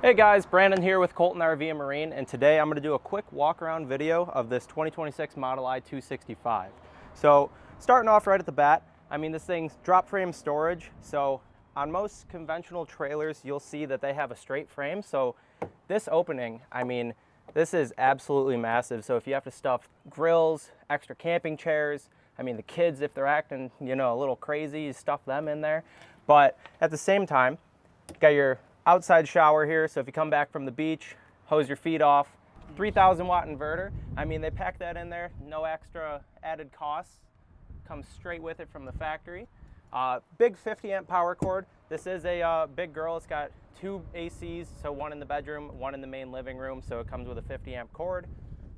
Hey guys, Brandon here with Colton RV and Marine, and today I'm going to do a quick walk around video of this 2026 Model I 265. So starting off right at the bat, I mean, this thing's drop frame storage. So on most conventional trailers, you'll see that they have a straight frame. So this opening, I mean, this is absolutely massive. So if you have to stuff grills, extra camping chairs, I mean, the kids, if they're acting, you know, a little crazy, you stuff them in there. But at the same time, you got your outside shower here, so if you come back from the beach, hose your feet off. 3,000 watt inverter. I mean, they pack that in there, no extra added costs. Comes straight with it from the factory. Big 50 amp power cord. This is a big girl. It's got two ACs, so one in the bedroom, one in the main living room, so it comes with a 50 amp cord.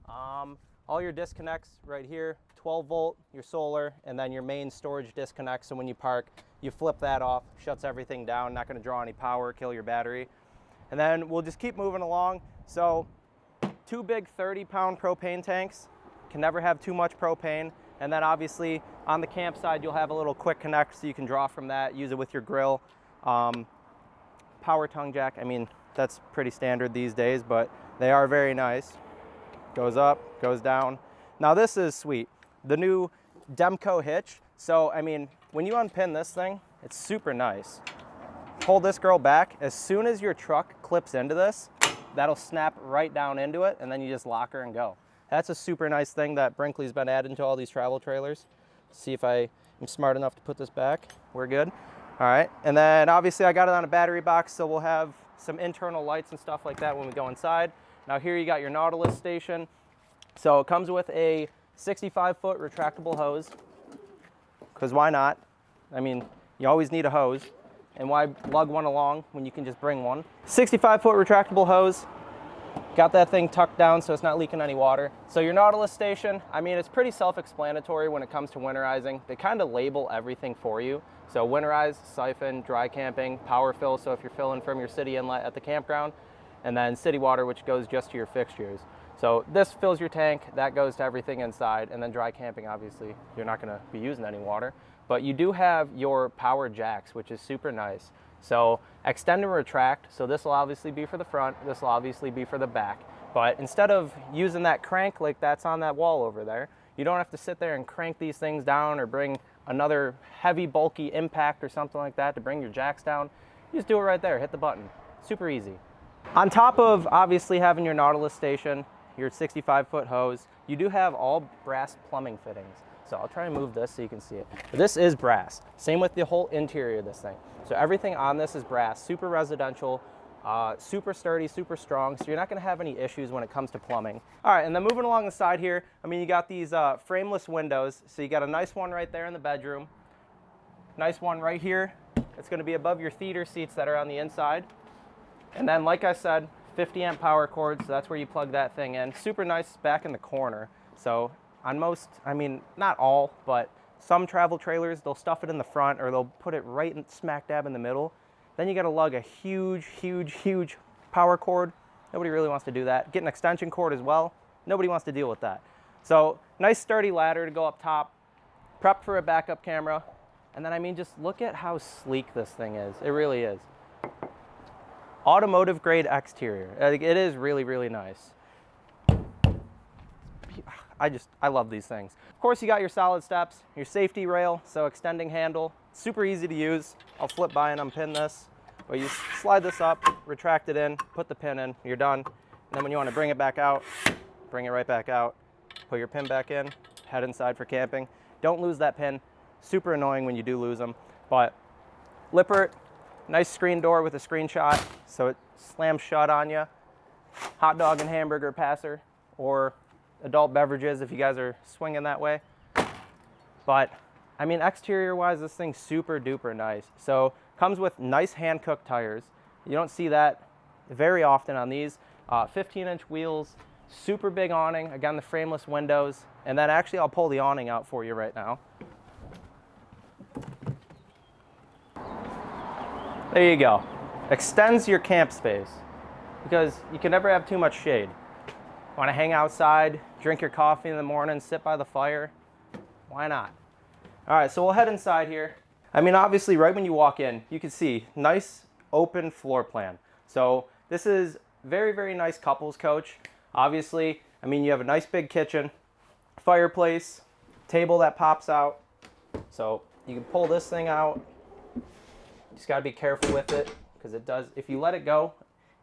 All your disconnects right here, 12 volt, your solar, and then your main storage disconnect, so when you park, you flip that off, shuts everything down, not going to draw any power, kill your battery. And then we'll just keep moving along. So two big 30-pound propane tanks, can never have too much propane. And then obviously on the campsite, you'll have a little quick connect so you can draw from that, use it with your grill. Power tongue jack, I mean, that's pretty standard these days, but they are very nice. Goes up, goes down. Now this is sweet. The new Demco hitch. So, I mean, when you unpin this thing, it's super nice. Pull this girl back. As soon as your truck clips into this, that'll snap right down into it, and then you just lock her and go. That's a super nice thing that Brinkley's been adding to all these travel trailers. See if I am smart enough to put this back. We're good. All right, and then obviously I got it on a battery box, so we'll have some internal lights and stuff like that when we go inside. Now here you got your Nautilus station. So it comes with a 65-foot retractable hose, because why not? I mean, you always need a hose, and why lug one along when you can just bring one? 65-foot retractable hose. Got that thing tucked down so it's not leaking any water. So your Nautilus station, I mean, it's pretty self-explanatory when it comes to winterizing. They kind of label everything for you. So winterize, siphon, dry camping, power fill, so if you're filling from your city inlet at the campground, and then city water, which goes just to your fixtures. So this fills your tank, that goes to everything inside, and then dry camping, obviously, you're not gonna be using any water. But you do have your power jacks, which is super nice. So extend and retract, so this will obviously be for the front, this will obviously be for the back. But instead of using that crank like that's on that wall over there, you don't have to sit there and crank these things down or bring another heavy, bulky impact or something like that to bring your jacks down. You just do it right there, hit the button. Super easy. On top of obviously having your Nautilus station, your 65-foot hose, you do have all brass plumbing fittings. So I'll try and move this so you can see it. But this is brass. Same with the whole interior of this thing. So everything on this is brass, super residential, super sturdy, super strong. So you're not gonna have any issues when it comes to plumbing. All right, and then moving along the side here, I mean, you got these frameless windows. So you got a nice one right there in the bedroom. Nice one right here. It's gonna be above your theater seats that are on the inside. And then, like I said, 50 amp power cord, so that's where you plug that thing in. Super nice back in the corner. So on most, I mean, not all, but some travel trailers, they'll stuff it in the front or they'll put it right in smack dab in the middle. Then you gotta lug a huge, huge, huge power cord. Nobody really wants to do that. Get an extension cord as well. Nobody wants to deal with that. So nice sturdy ladder to go up top, prep for a backup camera. And then, I mean, just look at how sleek this thing is. It really is. Automotive grade exterior. It is really, really nice. I love these things. Of course, you got your solid steps, your safety rail, so extending handle. Super easy to use. I'll flip by and unpin this. But you slide this up, retract it in, put the pin in, you're done. And then when you want to bring it back out, bring it right back out, put your pin back in, head inside for camping. Don't lose that pin. Super annoying when you do lose them. But Lippert, nice screen door with a screenshot, so it slams shut on you. Hot dog and hamburger passer, or adult beverages if you guys are swinging that way. But I mean, exterior wise, this thing's super duper nice. So comes with nice hand cooked tires. You don't see that very often on these. 15-inch wheels, super big awning. Again, the frameless windows. And then actually I'll pull the awning out for you right now. There you go. Extends your camp space because you can never have too much shade. Want to hang outside, drink your coffee in the morning, sit by the fire? Why not? All right, so we'll head inside here. I mean, obviously, right when you walk in, you can see nice open floor plan. So This is very, very nice couples coach. Obviously, I mean, you have a nice big kitchen, fireplace, table that pops out. So you can pull this thing out. Just got to be careful with it because it does, if you let it go,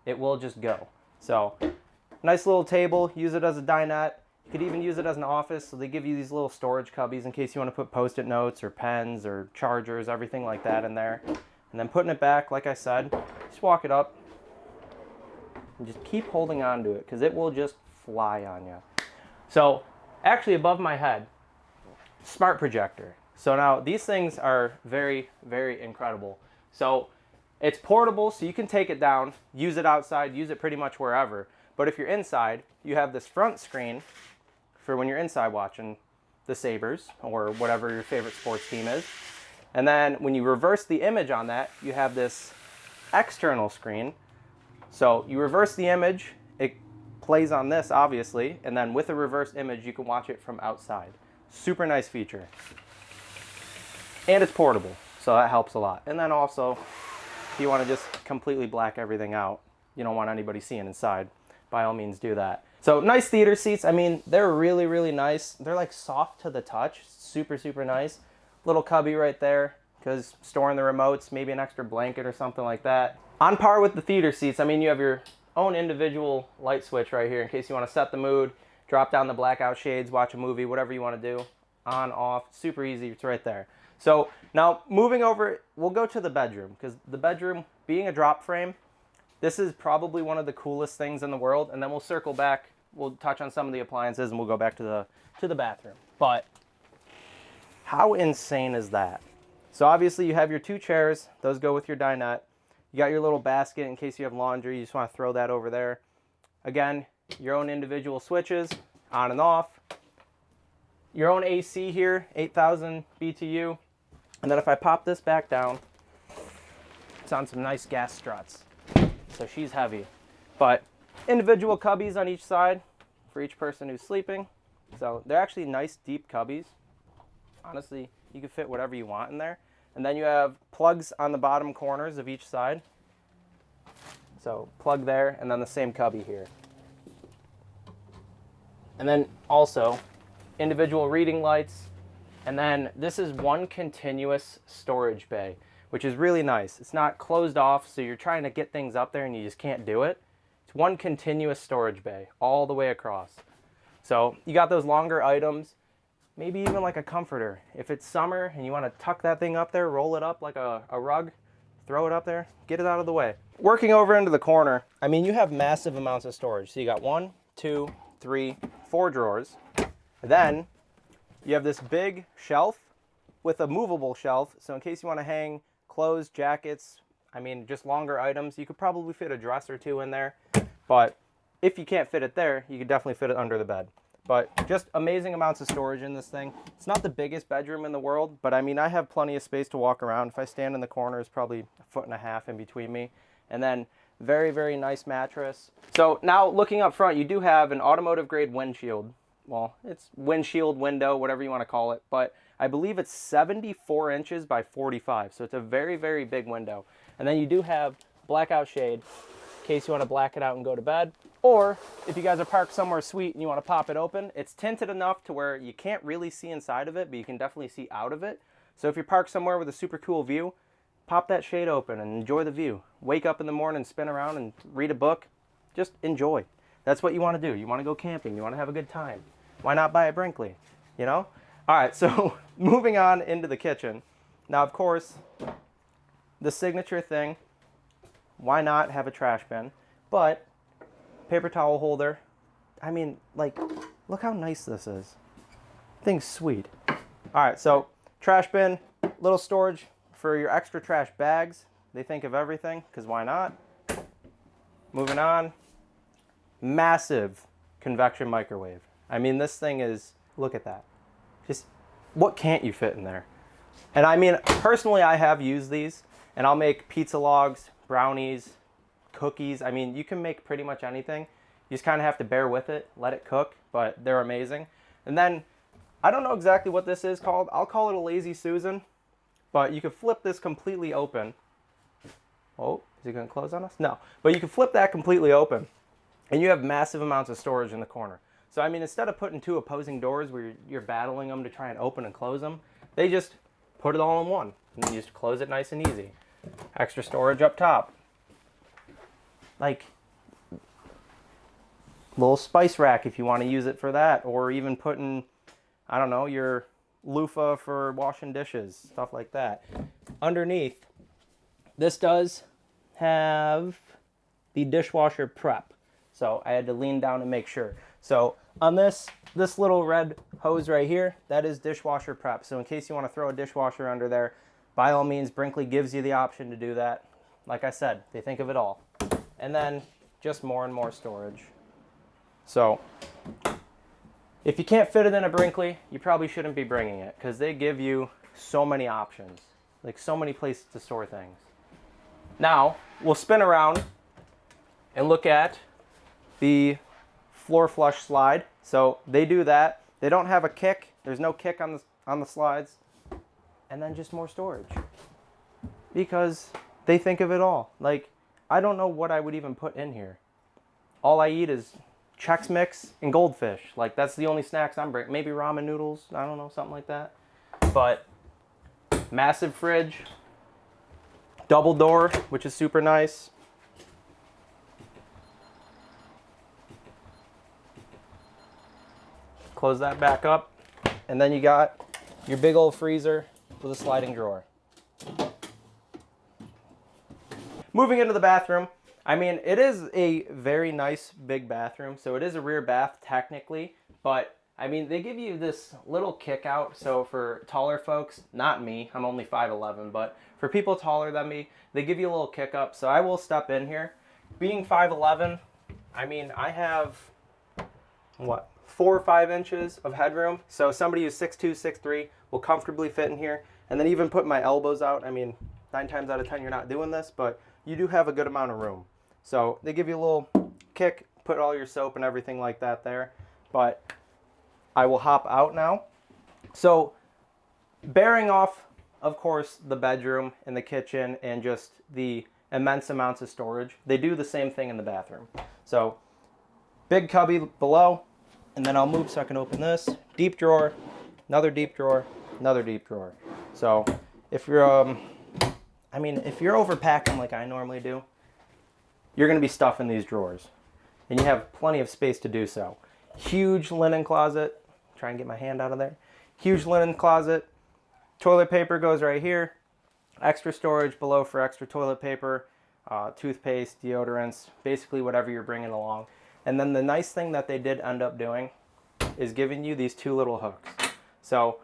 it will just go. So nice little table, use it as a dinette. You could even use it as an office. So they give you these little storage cubbies in case you want to put Post-it notes or pens or chargers, everything like that in there. And then putting it back, like I said, just walk it up and just keep holding on to it because it will just fly on you. So actually above my head, smart projector. So now these things are very, very incredible. So it's portable, so you can take it down, use it outside, use it pretty much wherever. But if you're inside, you have this front screen for when you're inside watching the Sabres or whatever your favorite sports team is. And then when you reverse the image on that, you have this external screen. So you reverse the image, it plays on this obviously, and then with a reverse image, you can watch it from outside. Super nice feature. And it's portable, so that helps a lot. And then also, if you want to just completely black everything out, you don't want anybody seeing inside, by all means do that. So nice theater seats. I mean, they're really, really nice. They're like soft to the touch, super, super nice. Little cubby right there, because storing the remotes, maybe an extra blanket or something like that. On par with the theater seats, I mean, you have your own individual light switch right here in case you want to set the mood, drop down the blackout shades, watch a movie, whatever you want to do. On, off, super easy, it's right there. So now moving over, we'll go to the bedroom because the bedroom being a drop frame, this is probably one of the coolest things in the world. And then we'll circle back, we'll touch on some of the appliances and we'll go back to the bathroom. But how insane is that? So obviously you have your two chairs, those go with your dinette. You got your little basket in case you have laundry, you just want to throw that over there. Again, your own individual switches, on and off. Your own AC here, 8,000 BTU. And then if I pop this back down, it's on some nice gas struts. So she's heavy. But individual cubbies on each side for each person who's sleeping. So they're actually nice deep cubbies. Honestly, you can fit whatever you want in there. And then you have plugs on the bottom corners of each side. So plug there, and then the same cubby here. And then also individual reading lights. And then this is one continuous storage bay, which is really nice. It's not closed off, so you're trying to get things up there and you just can't do it. It's one continuous storage bay all the way across. So you got those longer items, maybe even like a comforter. If it's summer and you want to tuck that thing up there, roll it up like a rug, throw it up there, get it out of the way. Working over into the corner, I mean, you have massive amounts of storage. So you got 1, 2, 3, 4 drawers. Then you have this big shelf with a movable shelf. So in case you want to hang clothes, jackets, I mean, just longer items, you could probably fit a dress or two in there. But if you can't fit it there, you could definitely fit it under the bed. But just amazing amounts of storage in this thing. It's not the biggest bedroom in the world, but I mean, I have plenty of space to walk around. If I stand in the corner, it's probably 1.5 feet in between me. And then very, very nice mattress. So now looking up front, you do have an automotive grade windshield. Well, it's windshield, window, whatever you want to call it. But I believe it's 74 inches by 45. So it's a very, very big window. And then you do have blackout shade in case you want to black it out and go to bed. Or if you guys are parked somewhere sweet and you want to pop it open, it's tinted enough to where you can't really see inside of it, but you can definitely see out of it. So if you're parked somewhere with a super cool view, pop that shade open and enjoy the view. Wake up in the morning, spin around and read a book. Just enjoy. That's what you want to do. You want to go camping. You want to have a good time. Why not buy a Brinkley? You know? All right, so moving on into the kitchen. Now, of course, the signature thing, why not have a trash bin? But paper towel holder. I mean, like, look how nice this is. Thing's sweet. All right, so trash bin, little storage for your extra trash bags. They think of everything, because why not? Moving on. Massive convection microwave. I mean, this thing is, look at that. Just, what can't you fit in there? And I mean, personally, I have used these, and I'll make pizza logs, brownies, cookies. I mean, you can make pretty much anything. You just kind of have to bear with it, let it cook, but they're amazing. And then, I don't know exactly what this is called. I'll call it a Lazy Susan, but you can flip this completely open. Oh, is it going to close on us? No. But you can flip that completely open, and you have massive amounts of storage in the corner. So, I mean, instead of putting two opposing doors where you're battling them to try and open and close them, they just put it all in one, and you just close it nice and easy. Extra storage up top. Like, little spice rack if you want to use it for that, or even putting, I don't know, your loofah for washing dishes, stuff like that. Underneath, this does have the dishwasher prep. So I had to lean down and make sure. So on this little red hose right here, that is dishwasher prep. So in case you want to throw a dishwasher under there, by all means, Brinkley gives you the option to do that. Like I said, they think of it all. And then just more and more storage. So if you can't fit it in a Brinkley, you probably shouldn't be bringing it, because they give you so many options, like so many places to store things. Now, we'll spin around and look at the floor flush slide. So they do that. They don't have a kick. There's no kick on the slides. And then just more storage, because they think of it all. Like, I don't know what I would even put in here. All I eat is Chex Mix and Goldfish. Like, that's the only snacks I'm bringing. Maybe ramen noodles. I don't know, something like that. But massive fridge. Double door, which is super nice. Close that back up. And then you got your big old freezer with a sliding drawer. Moving into the bathroom. I mean, it is a very nice big bathroom. So it is a rear bath technically, but I mean, they give you this little kick out. So for taller folks, not me, I'm only 5'11", but for people taller than me, they give you a little kick up. So I will step in here. Being 5'11", I mean, I have, what, 4 or 5 inches of headroom. So somebody who's 6'2", 6'3" will comfortably fit in here. And then even putting my elbows out, I mean, 9 times out of 10 you're not doing this, but you do have a good amount of room. So they give you a little kick, put all your soap and everything like that there. But I will hop out now. So bearing off, of course, the bedroom and the kitchen and just the immense amounts of storage, they do the same thing in the bathroom. So big cubby below, and then I'll move so I can open this. Deep drawer, another deep drawer, another deep drawer. So if you're, I mean, if you're overpacking like I normally do, you're going to be stuffing these drawers. And you have plenty of space to do so. Huge linen closet. Try and get my hand out of there. Huge linen closet. Toilet paper goes right here. Extra storage below for extra toilet paper, toothpaste, deodorants, basically whatever you're bringing along. And then the nice thing that they did end up doing is giving you these 2 little hooks. So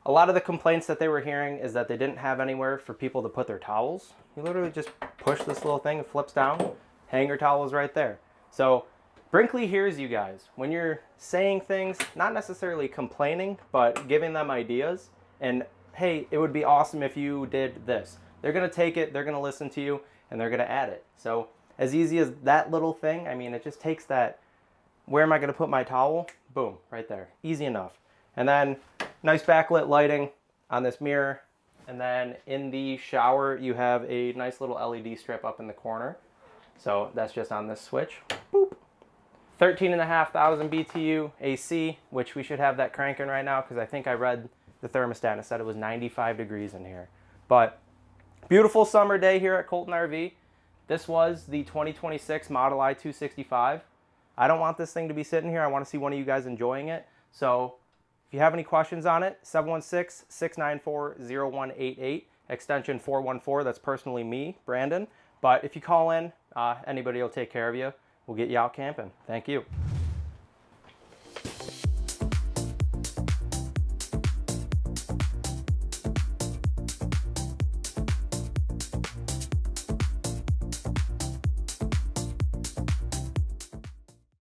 a lot of the complaints that they were hearing is that they didn't have anywhere for people to put their towels. You literally just push this little thing, it flips down, hang your towels right there. So Brinkley hears you guys. When you're saying things, not necessarily complaining, but giving them ideas, and hey, it would be awesome if you did this. They're gonna take it, they're gonna listen to you, and they're gonna add it. So as easy as that little thing, I mean, it just takes that, where am I gonna put my towel? Boom, right there, easy enough. And then nice backlit lighting on this mirror. And then in the shower, you have a nice little LED strip up in the corner. So that's just on this switch. Boop. 13,500 BTU AC, which we should have that cranking right now, because I think I read the thermostat and it said it was 95 degrees in here. But beautiful summer day here at Colton RV. This was the 2026 Model I 265. I don't want this thing to be sitting here. I want to see one of you guys enjoying it. So if you have any questions on it, 716-694-0188, extension 414. That's personally me, Brandon. But if you call in, anybody will take care of you. We'll get you out camping. Thank you.